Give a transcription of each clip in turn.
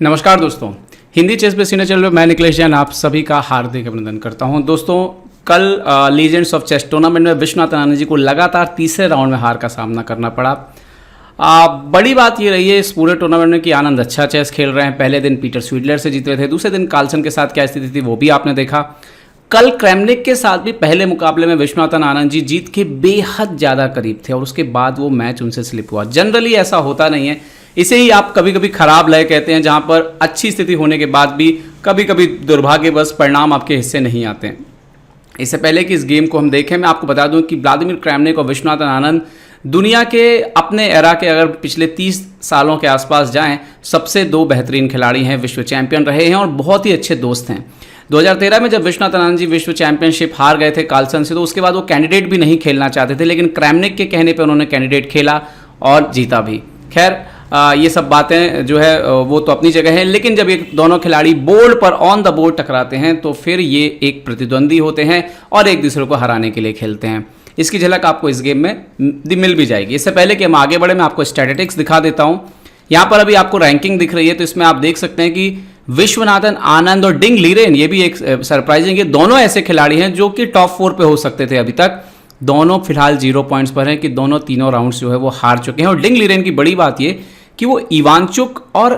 नमस्कार दोस्तों, Hindi chess base channel में मैं निखिलेश जैन आप सभी का हार्दिक अभिनंदन करता हूं। दोस्तों, कल लीजेंड्स ऑफ चेस टूर्नामेंट में विश्वनाथन आनंद जी को लगातार तीसरे राउंड में हार का सामना करना पड़ा। बड़ी बात ये रही है इस पूरे टूर्नामेंट में कि आनंद अच्छा चेस खेल रहे हैं। पहले दिन पीटर स्वीडलर से जीत रहे थे, दूसरे दिन कार्लसन के साथ क्या स्थिति थी वो भी आपने देखा। कल क्रैमनिक के साथ भी पहले मुकाबले में विश्वनाथन आनंद जी जीत के बेहद ज़्यादा करीब थे और उसके बाद वो मैच उनसे स्लिप हुआ। जनरली ऐसा होता नहीं है, इसे ही आप कभी कभी खराब लय कहते हैं, जहां पर अच्छी स्थिति होने के बाद भी कभी कभी दुर्भाग्यवश परिणाम आपके हिस्से नहीं आते हैं। इससे पहले कि इस गेम को हम देखें, मैं आपको बता दूं कि व्लादिमीर क्रैमनिक और विश्वनाथन आनंद दुनिया के अपने एरा के अगर पिछले 30 सालों के आसपास जाएं, सबसे दो बेहतरीन खिलाड़ी हैं, विश्व चैंपियन रहे हैं और बहुत ही अच्छे दोस्त हैं। 2013 में जब विश्वनाथन आनंद जी विश्व चैंपियनशिप हार गए थे कार्लसन से, तो उसके बाद वो कैंडिडेट भी नहीं खेलना चाहते थे, लेकिन क्रैमनिक के कहने पर उन्होंने कैंडिडेट खेला और जीता भी। खैर, ये सब बातें जो है वो तो अपनी जगह है, लेकिन जब ये दोनों खिलाड़ी बोर्ड पर ऑन द बोर्ड टकराते हैं तो फिर ये एक प्रतिद्वंदी होते हैं और एक दूसरे को हराने के लिए खेलते हैं। इसकी झलक आपको इस गेम में मिल भी जाएगी। इससे पहले कि हम आगे बढ़े, मैं आपको स्टैटिस्टिक्स दिखा देता हूं। यहाँ पर अभी आपको रैंकिंग दिख रही है, तो इसमें आप देख सकते हैं कि विश्वनाथन आनंद और डिंग लीरेन, ये भी एक सरप्राइजिंग, ये दोनों ऐसे खिलाड़ी हैं जो कि टॉप 4 पे हो सकते थे अभी तक। दोनों फिलहाल 0 पॉइंट्स पर हैं कि दोनों तीनों राउंड्स जो है वो हार चुके हैं। और डिंग लीरेन की बड़ी बात ये कि वो इवांचुक और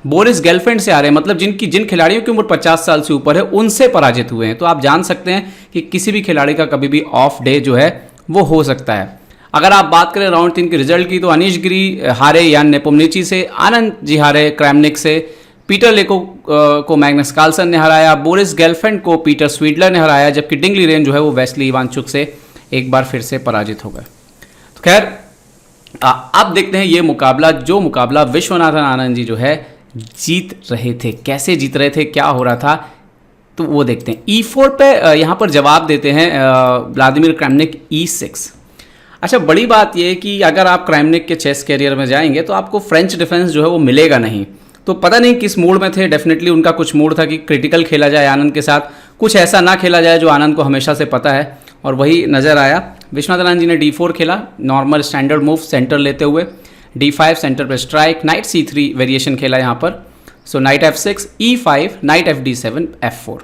बोरिस गेलफैंड से आ रहे हैं, मतलब जिन खिलाड़ियों की उम्र 50 साल से ऊपर है उनसे पराजित हुए हैं। तो आप जान सकते हैं कि किसी भी खिलाड़ी का कभी भी ऑफ डे जो है वो हो सकता है। अगर आप बात करें राउंड 3 के रिजल्ट की, तो अनीश गिरी हारे यान नेपोमनिची से, आनंद जी हारे क्रैमनिक से, पीटर लेको को मैग्नस कार्लसन ने हराया, बोरिस गेलफैंड को पीटर स्वीडलर ने हराया, जबकि डिंग लीरेन जो है वो वेस्ली इवांचुक से एक बार फिर से पराजित हो गए। तो खैर, अब देखते हैं ये मुकाबला विश्वनाथन आनंद जी जो है जीत रहे थे, कैसे जीत रहे थे, क्या हो रहा था, तो वो देखते हैं। E4 पे यहाँ पर जवाब देते हैं व्लादिमीर क्रैमनिक E6। अच्छा, बड़ी बात ये है कि अगर आप क्रैमनिक के चेस कैरियर में जाएंगे तो आपको फ्रेंच डिफेंस जो है वो मिलेगा नहीं। तो पता नहीं किस मूड में थे, डेफिनेटली उनका कुछ मूड था कि क्रिटिकल खेला जाए आनंद के साथ, कुछ ऐसा ना खेला जाए जो आनंद को हमेशा से पता है, और वही नज़र आया। विश्वनाथन आनंद जी ने D4 खेला, नॉर्मल स्टैंडर्ड मूव सेंटर लेते हुए, D5 सेंटर पे स्ट्राइक, नाइट C3 वेरिएशन खेला यहाँ पर, सो night F6, E5, night FD7, F4।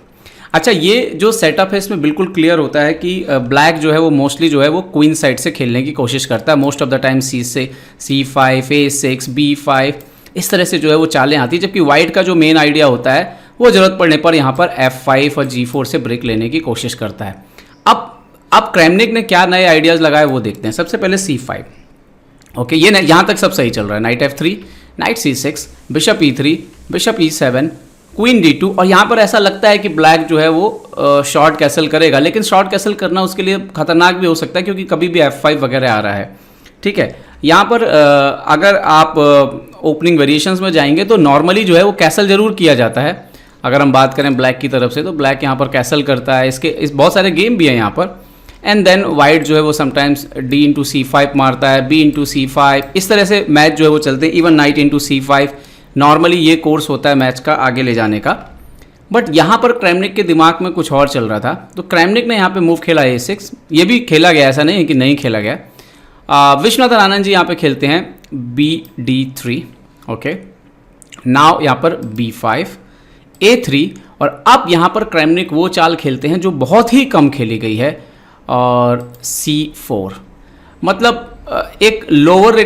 अच्छा, ये जो सेटअप है इसमें बिल्कुल क्लियर होता है कि ब्लैक जो है वो मोस्टली जो है वो क्वीन साइड से खेलने की कोशिश करता है, most of the time C5, A6, B5, इस तरह से जो है वो चालें आती है, जबकि वाइट का जो मेन आइडिया होता है वो ज़रूरत पड़ने पर यहाँ पर F5 और G4 से ब्रेक लेने की कोशिश करता है। अब क्रैमनिक ने क्या नए आइडियाज़ लगाए वो देखते हैं। सबसे पहले C5, ओके, ये यहाँ तक सब सही चल रहा है। Night F3, night C6, bishop E3, bishop E7, queen D2, और यहाँ पर ऐसा लगता है कि ब्लैक जो है वो शॉर्ट कैसल करेगा, लेकिन शॉर्ट कैसल करना उसके लिए खतरनाक भी हो सकता है क्योंकि कभी भी F5 वगैरह आ रहा है। ठीक है, यहाँ पर अगर आप ओपनिंग वेरिएशंस में जाएंगे तो नॉर्मली जो है वो कैसल जरूर किया जाता है। अगर हम बात करें ब्लैक की तरफ से, तो ब्लैक यहाँ पर कैसल करता है, इस बहुत सारे गेम भी हैं यहाँ पर। एंड देन वाइट जो है वो समटाइम्स D×C5 मारता है, B×C5, इस तरह से मैच जो है वो चलते हैं। इवन नाइट ×C5, नॉर्मली ये कोर्स होता है मैच का आगे ले जाने का। बट यहाँ पर क्रैमनिक के दिमाग में कुछ और चल रहा था, तो क्रैमनिक ने यहाँ पे मूव खेला A6, ये भी खेला गया, ऐसा नहीं है कि नहीं खेला गया। विश्वनाथन आनंद जी यहाँ पे खेलते हैं BD3, ओके, नाउ यहाँ पर B5, A3, और अब यहाँ पर क्रैमनिक वो चाल खेलते हैं जो बहुत ही कम खेली गई है, और C4। मतलब एक लोअर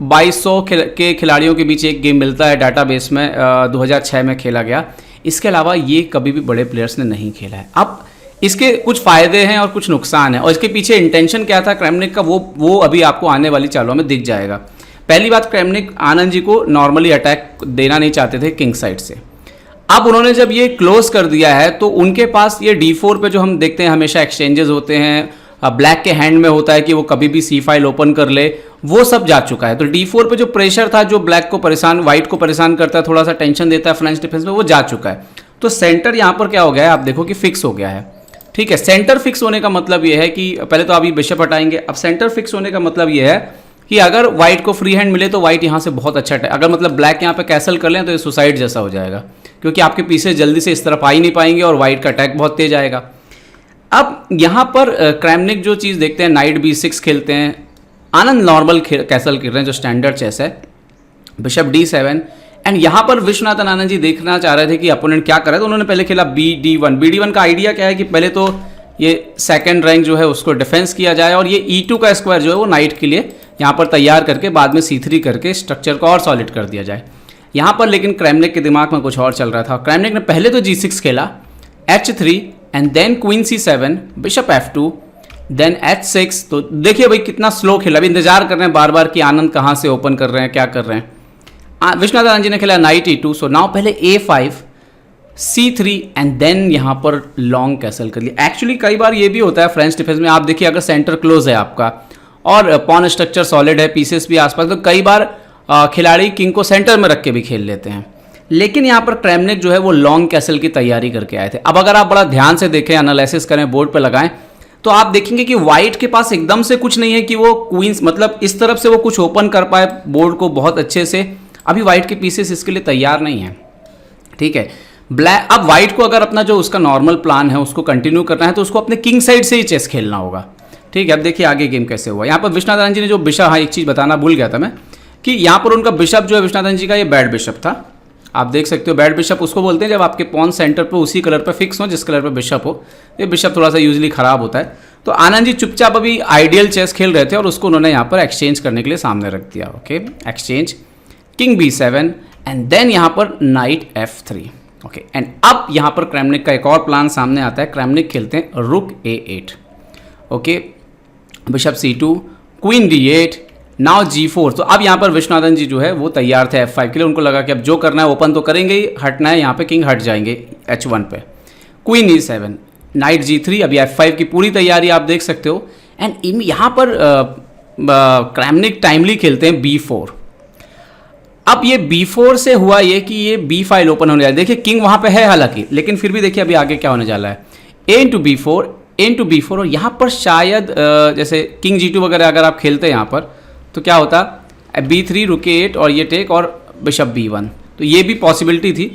2200 के खिलाड़ियों के बीच एक गेम मिलता है डाटाबेस में, 2006 में खेला गया। इसके अलावा ये कभी भी बड़े प्लेयर्स ने नहीं खेला है। अब इसके कुछ फ़ायदे हैं और कुछ नुकसान हैं, और इसके पीछे इंटेंशन क्या था क्रैमनिक का वो अभी आपको आने वाली चालों में दिख जाएगा। पहली बात, क्रैमनिक आनंद जी को नॉर्मली अटैक देना नहीं चाहते थे किंग साइड से। अब उन्होंने जब ये क्लोज कर दिया है तो उनके पास ये D4 पे जो हम देखते हैं हमेशा एक्सचेंजेस होते हैं, ब्लैक के हैंड में होता है कि वो कभी भी C5 ओपन कर ले, वो सब जा चुका है। तो D4 पे जो प्रेशर था, जो ब्लैक को परेशान, वाइट को परेशान करता है, थोड़ा सा टेंशन देता है फ्रेंच डिफेंस में, वो जा चुका है। तो सेंटर यहाँ पर क्या हो गया है, आप देखो कि फिक्स हो गया है। ठीक है, सेंटर फिक्स होने का मतलब ये है कि पहले तो अभी बिशप हटाएंगे, अब सेंटर फिक्स होने का मतलब ये है कि अगर व्हाइट को फ्री हैंड मिले तो व्हाइट यहाँ से बहुत अच्छा है। अगर मतलब ब्लैक यहाँ पे कैसल कर लें तो ये सुसाइड जैसा हो जाएगा, क्योंकि आपके पीछे जल्दी से इस तरफ आ ही नहीं पाएंगे और व्हाइट का अटैक बहुत तेज आएगा। अब यहाँ पर क्रैमनिक जो चीज़ देखते हैं, नाइट B6 खेलते हैं, आनंद नॉर्मल कैसल खेल रहे हैं जो स्टैंडर्ड चेस है, बिशप D7, एंड यहाँ पर विश्वनाथन आनंद जी देखना चाह रहे थे कि अपोनेंट क्या कर रहा है, तो उन्होंने पहले खेला BD1। BD1 का आइडिया क्या है कि पहले तो ये सेकंड रैंक जो है उसको डिफेंस किया जाए और ये E2 का स्क्वायर जो है वो नाइट के लिए यहाँ पर तैयार करके बाद में C3 करके स्ट्रक्चर को और सॉलिड कर दिया जाए। यहाँ पर लेकिन क्रैमनिक के दिमाग में कुछ और चल रहा था। क्रैमनिक ने पहले तो G6 खेला, H3 and then queen C7, bishop F2, then H6। तो देखिए भाई कितना स्लो खेला, अभी इंतजार कर रहे हैं बार बार कि आनंद कहाँ से ओपन कर रहे हैं, क्या कर रहे हैं। विश्वनाथन आनंद जी ने खेला नाइट E2, सो नाउ पहले A5, C3 एंड देन यहाँ पर लॉन्ग कैसल कर लिया। एक्चुअली कई बार ये भी होता है फ्रेंच डिफेंस में, आप देखिए अगर सेंटर क्लोज है आपका और पॉन स्ट्रक्चर सॉलिड है, पीसेस भी आसपास, तो कई बार खिलाड़ी किंग को सेंटर में रख के भी खेल लेते हैं। लेकिन यहाँ पर क्रैमनिक जो है वो लॉन्ग कैसल की तैयारी करके आए थे। अब अगर आप बड़ा ध्यान से देखें, एनालिसिस करें, बोर्ड पे लगाएं, तो आप देखेंगे कि वाइट के पास एकदम से कुछ नहीं है कि वो क्वींस मतलब इस तरफ से वो कुछ ओपन कर पाए बोर्ड को बहुत अच्छे से। अभी वाइट के पीसेस इसके लिए तैयार नहीं है, ठीक है। ब्लैक, अब वाइट को अगर अपना जो उसका नॉर्मल प्लान है उसको कंटिन्यू करना है तो उसको अपने किंग साइड से ही चेस खेलना होगा, ठीक है। अब देखिए आगे गेम कैसे हुआ। यहाँ पर विश्वनाथन आनंद जी ने जो बिशप, हाँ एक चीज़ बताना भूल गया था मैं कि यहाँ पर उनका बिशप जो है विश्वनाथन जी का ये बैड बिशप था। आप देख सकते हो बैड बिशप उसको बोलते हैं जब आपके पॉन सेंटर पे उसी कलर पे फिक्स हो जिस कलर पे बिशप हो। ये बिशप थोड़ा सा यूजली खराब होता है। तो आनंद जी चुपचाप अभी आइडियल चेस खेल रहे थे और उसको उन्होंने यहाँ पर एक्सचेंज करने के लिए सामने रख दिया। Okay, exchange, king B7 and then यहाँ पर नाइट F3। ओके, एंड अब यहाँ पर क्रैमनिक का एक और प्लान सामने आता है। क्रैमनिक खेलते हैं रुक A8, okay, bishop C2, queen D8, now G4। तो अब यहाँ पर विश्वनाथन जी जो है वो तैयार थे F5 के लिए। उनको लगा कि अब जो करना है ओपन तो करेंगे ही, हटना है यहाँ पे किंग हट जाएंगे H1 पे। क्वीन E7, नाइट G3, अभी F5 की पूरी तैयारी आप देख सकते हो। एंड यहाँ पर क्रैमनिक टाइमली खेलते हैं B4। अब ये B4 से हुआ ये कि ये B फाइल ओपन होने जा रहा है। देखिए किंग वहाँ पे है हालांकि, लेकिन फिर भी देखिए अभी आगे क्या होने जा रहा है। A into B4, A into B4, और यहाँ पर शायद जैसे किंग G2 वगैरह अगर आप खेलते हैं यहाँ पर तो क्या होता, B3 रुक A8 और ये टेक और बिशप B1, तो ये भी पॉसिबिलिटी थी।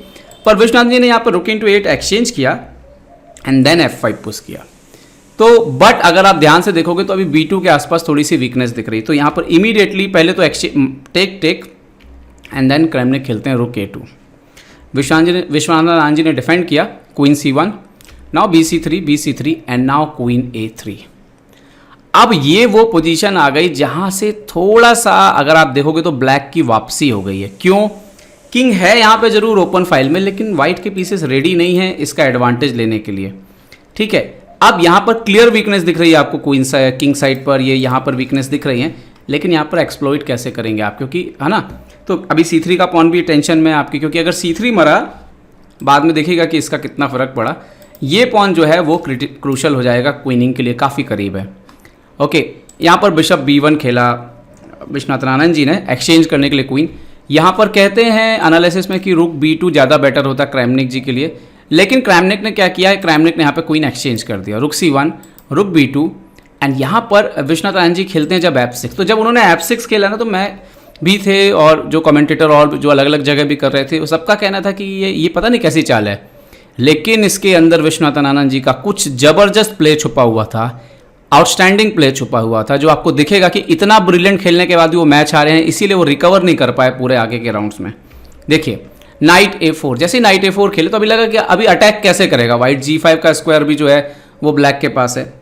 पर विश्वनाथ जी ने यहाँ पर रुक into A8 एक्सचेंज किया एंड देन F5 पुश किया। तो बट अगर आप ध्यान से देखोगे तो अभी B2 के आसपास थोड़ी सी वीकनेस दिख रही है। तो यहाँ पर इमीडिएटली पहले तो take take and then Kramnik खेलते हैं रुक A2। विश्वनाथन आनंद जी ने डिफेंड किया, queen C1, now BC3 and now queen A3। अब ये वो पोजीशन आ गई जहां से थोड़ा सा अगर आप देखोगे तो ब्लैक की वापसी हो गई है। क्यों? किंग है यहाँ पे जरूर ओपन फाइल में, लेकिन वाइट के पीसेस रेडी नहीं है इसका एडवांटेज लेने के लिए, ठीक है। अब यहाँ पर क्लियर वीकनेस दिख रही है आपको क्वीन किंग साइड पर, ये यहाँ पर वीकनेस दिख रही है, लेकिन यहाँ पर एक्सप्लॉइट कैसे करेंगे आप, क्योंकि है ना। तो अभी C3 का पॉन भी टेंशन में है आपकी, क्योंकि अगर C3 मरा बाद में देखिएगा कि इसका कितना फर्क पड़ा। ये पॉन जो है वो क्रूशल हो जाएगा, क्वीनिंग के लिए काफ़ी करीब है। ओके, यहाँ पर बिशप B1 खेला विश्वनाथन आनंद जी ने एक्सचेंज करने के लिए क्वीन। यहाँ पर कहते हैं एनालिसिस में कि रुक B2 ज़्यादा बेटर होता क्रैमनिक जी के लिए, लेकिन क्रैमनिक ने क्या किया है, क्रैमनिक ने यहाँ पे क्वीन एक्सचेंज कर दिया, रुक C1, रुक B2 एंड यहाँ पर विश्वनाथन आनंद जी खेलते हैं जब F6। तो जब उन्होंने F6 खेला ना तो मैं भी थे और जो कमेंटेटर और जो अलग अलग जगह भी कर रहे थे, वो सबका कहना था कि ये पता नहीं कैसी चाल है, लेकिन इसके अंदर विश्वनाथन आनंद जी का कुछ ज़बरदस्त प्ले छुपा हुआ था, आउटस्टैंडिंग प्ले छुपा हुआ था, जो आपको दिखेगा कि इतना ब्रिलियंट खेलने के बाद भी वो मैच हारे हैं, इसीलिए वो रिकवर नहीं कर पाए पूरे आगे के राउंड्स में। देखिए नाइट A4, जैसे नाइट A4 खेले तो अभी लगा कि अभी अटैक कैसे करेगा, वाइट G5 का स्क्वायर भी जो है वो ब्लैक के पास है।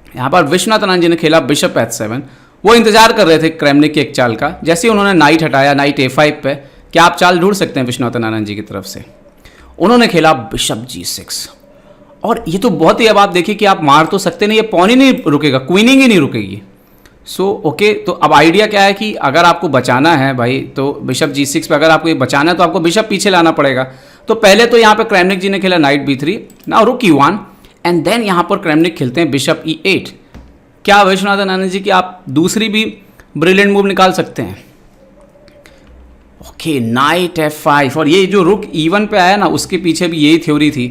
यहाँ पर विश्वनाथन आनंद जी ने खेला बिशप H7। वो इंतजार कर रहे थे क्रैमनिक की एक चाल का। जैसे ही उन्होंने नाइट हटाया नाइट A5 पे, क्या आप चाल ढूंढ सकते हैं विश्वनाथन आनंद जी की तरफ से? उन्होंने खेला बिशप G6, और ये तो बहुत ही, अब आप देखिए कि आप मार तो सकते नहीं, ये पॉन ही नहीं रुकेगा, क्वीनिंग ही नहीं रुकेगी। ओके, तो अब आइडिया क्या है कि अगर आपको बचाना है भाई, तो बिशप G6 पे अगर आपको ये बचाना है तो आपको बिशप पीछे लाना पड़ेगा। तो पहले तो यहाँ पे क्रैमनिक जी ने खेला नाइट B3, नाउ रुक E1 एंड देन यहाँ पर क्रैमनिक खेलते हैं बिशप E8। क्या विश्वनाथन आनंद जी की आप दूसरी भी ब्रिलियंट मूव निकाल सकते हैं? ओके, नाइट F5, और ये जो रुक E1 पे आया ना उसके पीछे भी यही थ्योरी थी।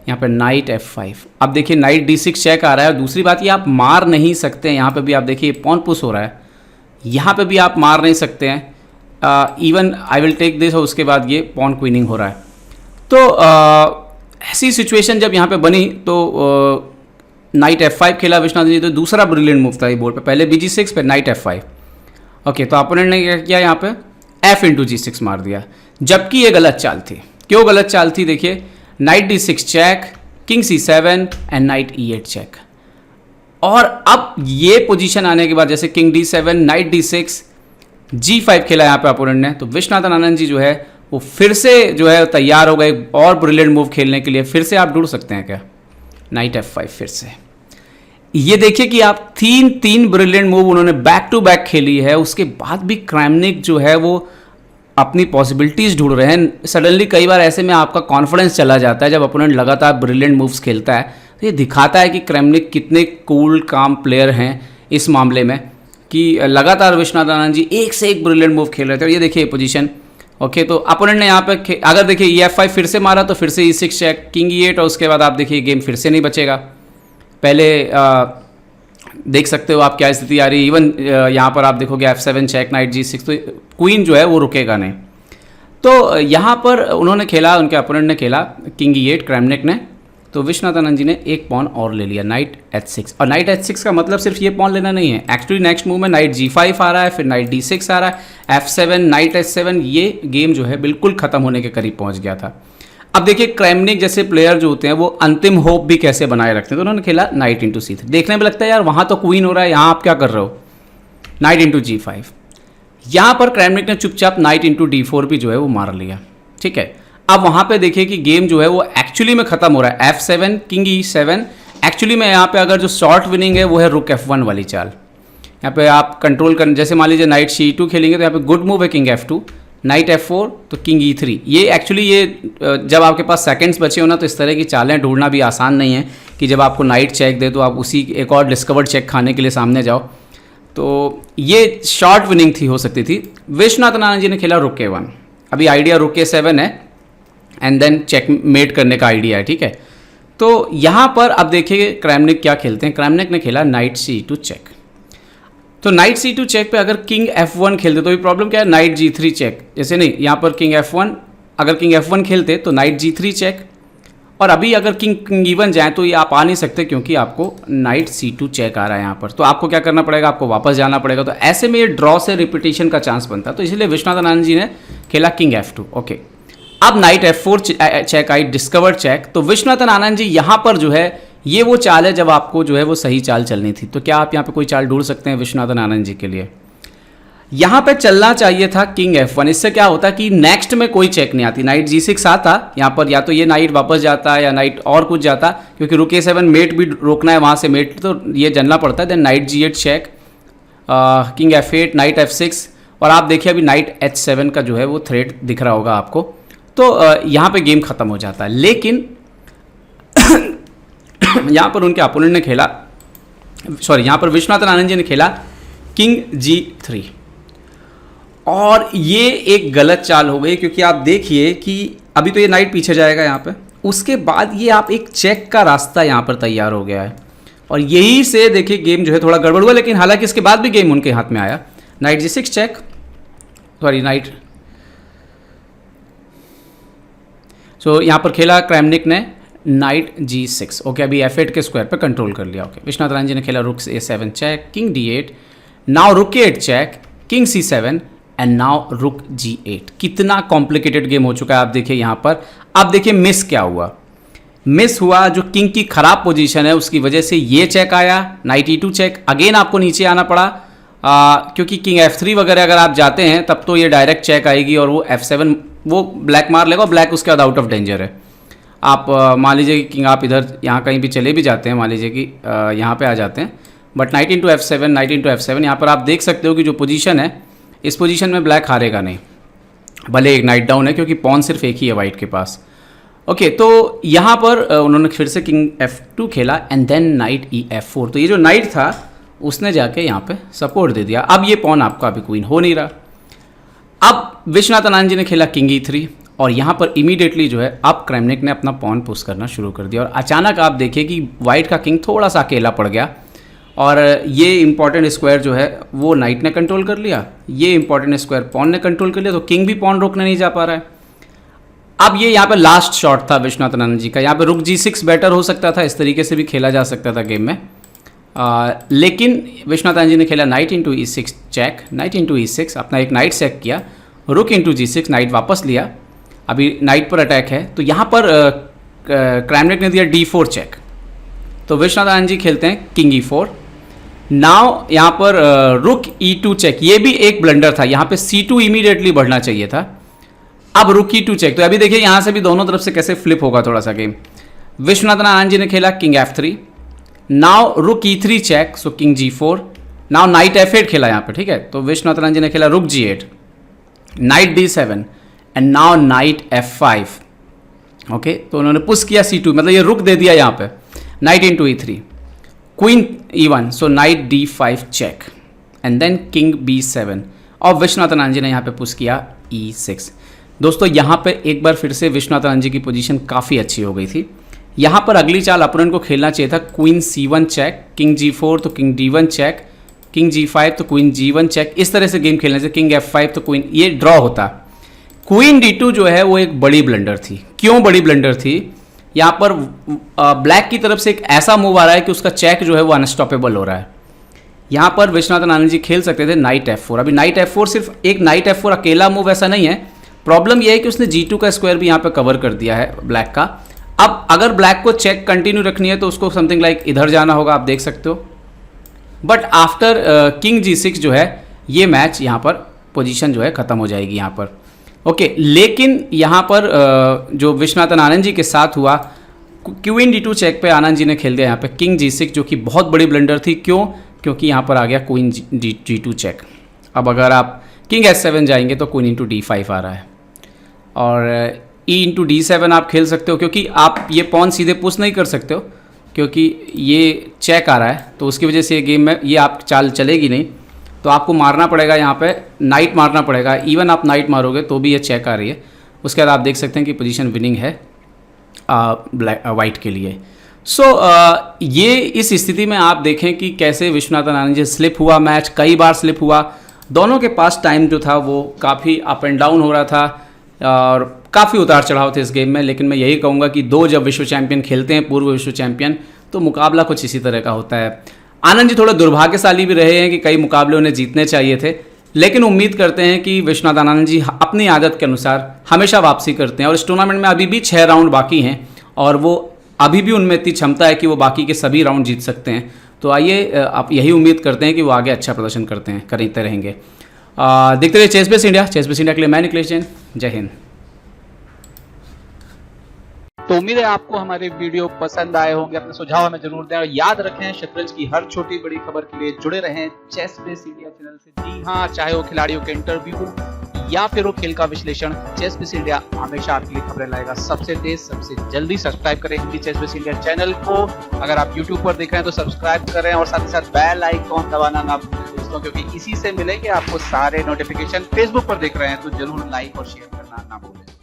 यहाँ पे नाइट F5, अब देखिए नाइट D6 चेक आ रहा है, और दूसरी बात ये आप मार नहीं सकते हैं। यहाँ पे भी आप देखिए पॉन पुश हो रहा है, यहाँ पे भी आप मार नहीं सकते हैं। Even I will take this, और उसके बाद ये पॉन क्वीनिंग हो रहा है। तो ऐसी सिचुएशन जब यहाँ पे बनी तो नाइट F5 खेला विश्वनाथ जी, तो दूसरा ब्रिलियंट मूव था ये बोर्ड पे, पहले BG6 पे नाइट F5। ओके, तो अपोनेंट ने क्या किया, यहाँ पे F into G6 मार दिया। जबकि ये गलत चाल थी। क्यों गलत चाल थी? देखिए, knight D6 check, king C7 and knight E8 check. और अब ये पोजीशन आने के बाद जैसे king D7, night D6, G5 खेला यहाँ पे अपोनेंट ने, तो विश्वनाथन आनंद जी जो है वो फिर से जो है तैयार हो गए और ब्रिलियंट मूव खेलने के लिए। फिर से आप ढूंढ सकते हैं क्या? नाइट F5 फिर से। ये देखिए कि आप तीन ब्रिलियंट मूव उन्होंने बैक टू बैक खेली है, उसके बाद भी क्रैमनिक जो है वो अपनी पॉसिबिलिटीज़ ढूंढ रहे हैं। सडनली कई बार ऐसे में आपका कॉन्फिडेंस चला जाता है जब अपोनेंट लगातार ब्रिलियंट मूव्स खेलता है, तो ये दिखाता है कि क्रैमनिक कितने कूल काम प्लेयर हैं इस मामले में, कि लगातार विश्वनाथन आनंद जी एक से एक ब्रिलियंट मूव खेल रहे थे। और ये देखिए पोजीशन, ओके, तो अपोनेंट ने यहाँ पे अगर देखिए E5 फिर से मारा तो फिर से E6 चेक, किंग E8, और उसके बाद आप देखिए गेम फिर से नहीं बचेगा। पहले देख सकते हो आप क्या स्थिति आ रही है। इवन यहाँ पर आप देखोगे F7 चेक, नाइट G6, तो क्वीन जो है वो रुकेगा नहीं। तो यहाँ पर उन्होंने खेला, उनके अपोनेंट ने खेला किंग E8 क्रैमनिक ने, तो विश्वनाथन आनंद जी ने एक पॉन और ले लिया, नाइट H6। और नाइट H6 का मतलब सिर्फ ये पॉन लेना नहीं है, एक्चुअली नेक्स्ट मूव में नाइट G5 आ रहा है, फिर नाइट D6 आ रहा है, F7, नाइट H7। ये गेम जो है बिल्कुल ख़त्म होने के करीब पहुँच गया था। अब देखिए क्रैमनिक जैसे प्लेयर जो होते हैं वो अंतिम होप भी कैसे बनाए रखते हैं, तो उन्होंने खेला नाइट इंटू C3। देखने में लगता है यार वहाँ तो क्वीन हो रहा है, यहाँ आप क्या कर रहे हो? Night into G5। यहाँ पर क्रैमनिक ने चुपचाप नाइट इंटू D4 भी जो है वो मार लिया, ठीक है। अब वहाँ पे देखिए कि गेम जो है वो एक्चुअली में ख़त्म हो रहा है। F7, किंग E7, एक्चुअली में यहाँ पे अगर जो शॉर्ट विनिंग है वो है रुक F1 वाली चाल। यहाँ पे आप कंट्रोल कर, जैसे मान लीजिए नाइट C2 खेलेंगे तो यहाँ पे गुड मूव है किंग F2, नाइट F4, तो किंग E3। ये एक्चुअली ये जब आपके पास सेकंड्स बचे हो ना, तो इस तरह की चालें ढूंढना भी आसान नहीं है कि जब आपको नाइट चेक दे तो आप उसी एक और डिस्कवर्ड चेक खाने के लिए सामने जाओ। तो ये शॉर्ट विनिंग थी, हो सकती थी। विश्वनाथन आनंद जी ने खेला रुक A1। अभी आइडिया रुक A7 है एंड देन चेक मेट करने का आइडिया है, ठीक है। तो यहाँ पर अब देखिए क्रैमनिक क्या खेलते हैं। क्रैमनिक ने खेला नाइट C2 चेक। तो नाइट C2 चेक पे अगर किंग F1 खेलते तो ये प्रॉब्लम क्या है, नाइट G3 चेक। जैसे नहीं, यहाँ पर किंग F1, अगर किंग F1 खेलते तो नाइट G3 चेक, और अभी अगर किंग E1 जाए तो ये आप आ नहीं सकते क्योंकि आपको नाइट C2 चेक आ रहा है यहाँ पर। तो आपको क्या करना पड़ेगा, आपको वापस जाना पड़ेगा। तो ऐसे में ये ड्रॉ से रिपीटेशन का चांस बनता है, तो इसलिए विश्वनाथन आनंद जी ने खेला किंग F2, ओके। अब नाइट F4 चेक आई, डिस्कवर्ड चेक। तो विश्वनाथन आनंद जी यहाँ पर जो है ये वो चाल है जब आपको जो है वो सही चाल चलनी थी। तो क्या आप यहाँ पे कोई चाल ढूंढ सकते हैं विश्वनाथन आनंद जी के लिए? यहाँ पे चलना चाहिए था किंग F1। इससे क्या होता कि नेक्स्ट में कोई चेक नहीं आती, नाइट G6 आता यहाँ पर, या तो ये नाइट वापस जाता है या नाइट और कुछ जाता, क्योंकि रुक A7 मेट भी रोकना है, वहाँ से मेट तो ये जनना पड़ता है। Then knight G8 check, king F8, knight F6, और आप देखिए अभी नाइट H7 का जो है वो थ्रेड दिख रहा होगा आपको। तो यहाँ पे गेम खत्म हो जाता है। लेकिन यहाँ पर उनके अपोनेंट ने खेला, सॉरी, यहाँ पर विश्वनाथन आनंद जी ने खेला किंग G3, और ये एक गलत चाल हो गई, क्योंकि आप देखिए कि अभी तो ये नाइट पीछे जाएगा यहाँ पे, उसके बाद ये आप एक चेक का रास्ता यहाँ पर तैयार हो गया है, और यही से देखिए गेम जो है थोड़ा गड़बड़ हुआ। लेकिन हालांकि इसके बाद भी गेम उनके हाथ में आया। Knight G6 check, sorry knight, so यहाँ पर खेला क्रैमनिक ने नाइट G6, ओके। अभी F8 के स्क्वायर पे कंट्रोल कर लिया, ओके। विश्वनाथन आनंद जी ने खेला रुक A7 check, king D8, now रुक A8 check, king C7 and now रुक G8। कितना कॉम्प्लिकेटेड गेम हो चुका है आप देखिए यहाँ पर। अब देखिए मिस क्या हुआ, मिस हुआ जो किंग की खराब पोजीशन है उसकी वजह से ये चेक आया, नाइट E2 चेक। अगेन आपको नीचे आना पड़ा, क्योंकि किंग F3 वगैरह अगर आप जाते हैं तब तो ये डायरेक्ट चेक आएगी और वो F7 वो ब्लैक मार लेगा, ब्लैक उसके बाद आउट ऑफ डेंजर है। आप मान लीजिए कि किंग आप इधर यहाँ कहीं भी चले भी जाते हैं, मान लीजिए कि यहाँ पे आ जाते हैं, but night into F7, night into F7, यहाँ पर आप देख सकते हो कि जो पोजीशन है इस पोजीशन में ब्लैक हारेगा नहीं, भले एक नाइट डाउन है क्योंकि पॉन सिर्फ एक ही है वाइट के पास, ओके। तो यहाँ पर उन्होंने फिर से किंग F2 खेला एंड देन नाइट E4। तो ये जो नाइट था उसने जाके यहाँ पे सपोर्ट दे दिया। अब ये पॉन आपका अभी क्वीन हो नहीं रहा। अब विश्वनाथन आनंद जी ने खेला किंग E3, और यहाँ पर इमीडिएटली जो है अब क्रैमनिक ने अपना पॉन पुश करना शुरू कर दिया, और अचानक आप देखिए कि वाइट का किंग थोड़ा सा अकेला पड़ गया, और ये इंपॉर्टेंट स्क्वायर जो है वो नाइट ने कंट्रोल कर लिया, ये इंपॉर्टेंट स्क्वायर पॉन ने कंट्रोल कर लिया, तो किंग भी पॉन रोकने नहीं जा पा रहा है। अब ये यहाँ पे लास्ट शॉट था विश्वनाथन आनंद जी का, यहाँ पे रुक G6 बेटर हो सकता था, इस तरीके से भी खेला जा सकता था गेम में, लेकिन विश्वनाथन आनंद जी ने खेला knight into E6 check, knight into E6, अपना एक नाइट चेक किया, रुक इंटू G6, नाइट वापस लिया, अभी नाइट पर अटैक है, तो यहाँ पर क्रैमनिक ने दिया D4 चेक, तो विश्वनाथ आनंद जी खेलते हैं किंग E4। नाउ यहाँ पर रुक E2 चेक, ये भी एक ब्लंडर था, यहाँ पे C2 इमीडिएटली बढ़ना चाहिए था, अब रुक E2 चेक। तो अभी देखिए यहाँ से भी दोनों तरफ से कैसे फ्लिप होगा थोड़ा सा गेम। विश्वनाथ आनंद जी ने खेला किंग F3, नाउ रुक E3 check, so king G4, now knight F8 खेला यहाँ पे, ठीक है। तो विश्वनाथ आनंद जी ने खेला रुक G8, night D7 and now night F5, okay. तो उन्होंने पुश किया C2, मतलब ये रुक दे दिया यहाँ पे, knight into E3, queen E1, so knight D5 check and then king B7, और विश्वनाथ आनंद जी ने यहाँ पे पुश किया E6। दोस्तों यहाँ पे एक बार फिर से विश्वनाथ आनंद जी की पोजीशन काफ़ी अच्छी हो गई थी। यहाँ पर अगली चाल अपोनेंट को खेलना चाहिए था queen C1 check, king G4 तो king D1 check, king G5 तो क्वीन G1 चेक, इस तरह से गेम खेलने से किंग F5 तो क्वीन, ये ड्रॉ होता। क्वीन D2 जो है वो एक बड़ी ब्लंडर थी। क्यों बड़ी ब्लंडर थी? यहाँ पर ब्लैक की तरफ से एक ऐसा मूव आ रहा है कि उसका चेक जो है वो अनस्टॉपेबल हो रहा है। यहाँ पर विश्वनाथ आनंद जी खेल सकते थे नाइट F4। अभी नाइट F4 सिर्फ एक नाइट F4 अकेला मूव ऐसा नहीं है, प्रॉब्लम यह है कि उसने G2 का स्क्वायर भी यहाँ पे कवर कर दिया है ब्लैक का। अब अगर ब्लैक को चेक कंटिन्यू रखनी है तो उसको समथिंग लाइक इधर जाना होगा, आप देख सकते हो। बट आफ्टर किंग G6 जो है ये मैच यहाँ पर पोजीशन जो है ख़त्म हो जाएगी यहाँ पर, ओके। लेकिन यहाँ पर जो विश्वनाथ आनंद जी के साथ हुआ, क्वीन D2 चेक पे आनंद जी ने खेल दिया यहाँ पे किंग G6, जो कि बहुत बड़ी ब्लंडर थी। क्यों? क्योंकि यहाँ पर आ गया क्वीन G2 चेक। अब अगर आप किंग S7 जाएंगे तो क्वीन इंटू D5 आ रहा है, और E इंटू D7 आप खेल सकते हो, क्योंकि आप ये पॉन सीधे पुश नहीं कर सकते हो क्योंकि ये चेक आ रहा है, तो उसकी वजह से ये गेम में ये आप चाल चलेगी नहीं, तो आपको मारना पड़ेगा यहाँ पे, नाइट मारना पड़ेगा। इवन आप नाइट मारोगे तो भी ये चेक आ रही है। उसके बाद आप देख सकते हैं कि पोजीशन विनिंग है वाइट के लिए। सो ये इस स्थिति में आप देखें कि कैसे विश्वनाथ आनंद जी स्लिप हुआ, मैच कई बार स्लिप हुआ। दोनों के पास टाइम जो था वो काफ़ी अप एंड डाउन हो रहा था और काफ़ी उतार चढ़ाव थे इस गेम में। लेकिन मैं यही कहूँगा कि दो जब विश्व चैंपियन खेलते हैं, पूर्व विश्व चैंपियन, तो मुकाबला कुछ इसी तरह का होता है। आनंद जी थोड़े दुर्भाग्यशाली भी रहे हैं कि कई मुकाबले उन्हें जीतने चाहिए थे, लेकिन उम्मीद करते हैं कि विश्वनाथ आनंद जी अपनी आदत के अनुसार हमेशा वापसी करते हैं। और इस टूर्नामेंट में अभी भी 6 राउंड बाकी हैं और वो अभी भी उनमें इतनी क्षमता है कि वो बाकी के सभी राउंड जीत सकते हैं। तो आइए आप यही उम्मीद करते हैं कि वो आगे अच्छा प्रदर्शन करते रहेंगे। देखते रहिए chess base India. Chess base India के लिए मैं निखिलेश जैन, जय हिंद। तो उम्मीद है आपको हमारे वीडियो पसंद आए होंगे। अपने सुझाव हमें जरूर दें और याद रखें शतरंज की हर छोटी बड़ी खबर के लिए जुड़े रहें चेस बेस इंडिया चैनल से। जी हाँ, चाहे वो खिलाड़ियों के इंटरव्यू या फिर वो खेल का विश्लेषण, चेस बेस इंडिया हमेशा आपके लिए खबरें लाएगा सबसे तेज सबसे जल्दी। सब्सक्राइब करें Hindi chess base India channel को। अगर आप यूट्यूब पर देख रहे हैं तो सब्सक्राइब करें और साथ ही साथ बेल आइकॉन दबाना ना भूलें दोस्तों, क्योंकि इसी से मिलेंगे आपको सारे नोटिफिकेशन। फेसबुक पर देख रहे हैं तो जरूर लाइक और शेयर करना ना भूलें।